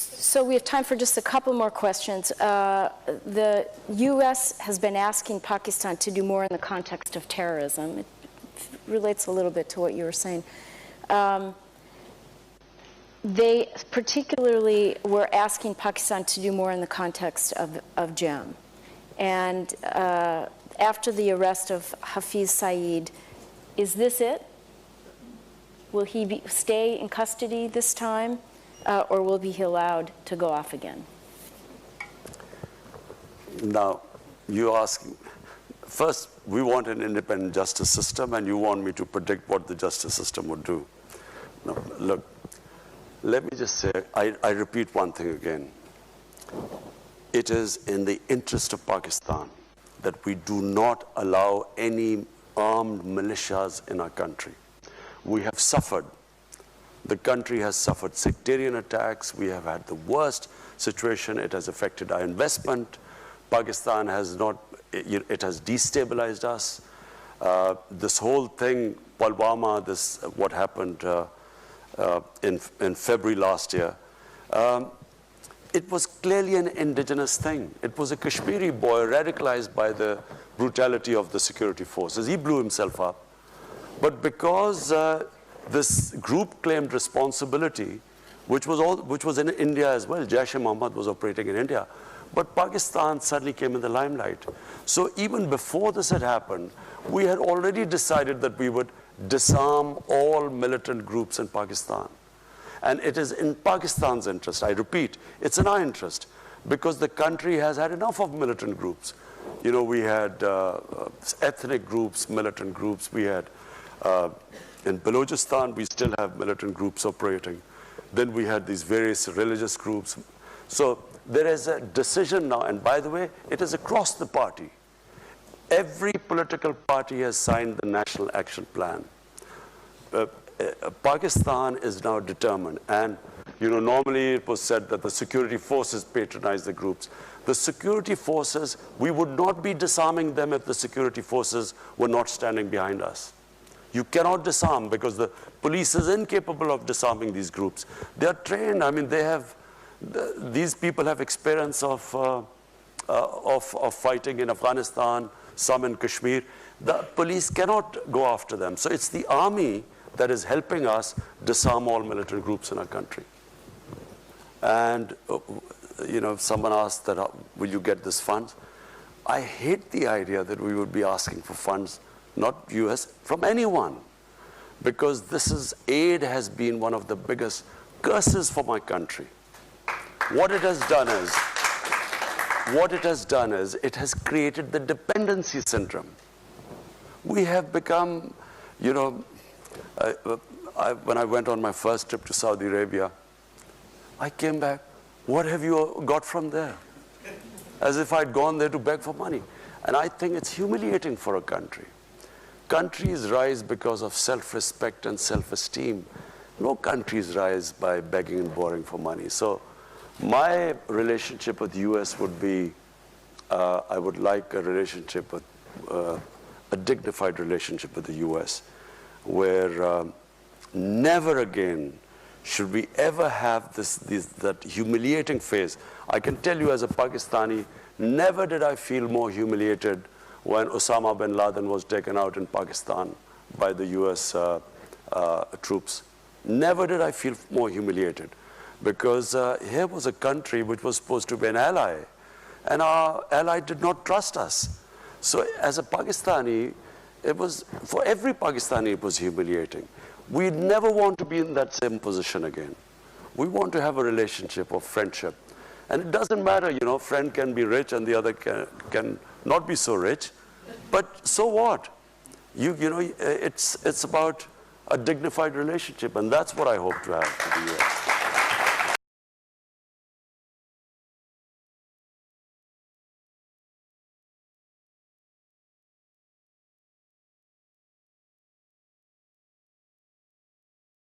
So we have time for just a couple more questions. The U.S. has been asking Pakistan to do more in the context of terrorism. It relates a little bit to what you were saying. They particularly were asking Pakistan to do more in the context of GEM. And after the arrest of Hafiz Saeed, is this it? Will he stay in custody this time, or will he be allowed to go off again? Now, you ask, first, we want an independent justice system, and you want me to predict what the justice system would do. Now, look, let me just say, I repeat one thing again. It is in the interest of Pakistan that we do not allow any armed militias in our country. We have suffered. The country has suffered sectarian attacks. We have had the worst situation. It has affected our investment. Pakistan has not, it has destabilized us. This whole thing, Pulwama, what happened in February last year, it was clearly an indigenous thing. It was a Kashmiri boy radicalized by the brutality of the security forces. He blew himself up. But because this group claimed responsibility, which was in India as well, Jaish-e-Mohammed was operating in India, but Pakistan suddenly came in the limelight. So even before this had happened, we had already decided that we would disarm all militant groups in Pakistan. And it is in Pakistan's interest, I repeat, it's in our interest, because the country has had enough of militant groups. You know, we had ethnic groups, militant groups. We had, in Balochistan, we still have militant groups operating. Then we had these various religious groups. So there is a decision now, and by the way, it is across the party. Every political party has signed the National Action Plan. Pakistan is now determined, and you know, normally it was said that the security forces patronize the groups. The security forces, we would not be disarming them if the security forces were not standing behind us. You cannot disarm because the police is incapable of disarming these groups. They are trained. I mean, they have, these people have experience of fighting in Afghanistan, some in Kashmir. The police cannot go after them. So it's the army that is helping us disarm all militant groups in our country. And you know, someone asked that, will you get this funds? I hate the idea that we would be asking for funds, not US, from anyone. Because aid has been one of the biggest curses for my country. What it has done is, it has created the dependency syndrome. We have become, you know, when I went on my first trip to Saudi Arabia, I came back, what have you got from there? As if I'd gone there to beg for money. And I think it's humiliating for a country. Countries rise because of self-respect and self-esteem. No countries rise by begging and borrowing for money. So my relationship with the US would be, I would like a relationship with, a dignified relationship with the US, where never again should we ever have that humiliating phase. I can tell you as a Pakistani, never did I feel more humiliated when Osama bin Laden was taken out in Pakistan by the US troops. Never did I feel more humiliated, because here was a country which was supposed to be an ally, and our ally did not trust us. So as a Pakistani, it was, for every Pakistani, it was humiliating. We never want to be in that same position again. We want to have a relationship of friendship. And it doesn't matter, you know, friend can be rich and the other can not be so rich. But so what? You know, it's about a dignified relationship, and that's what I hope to have with the US.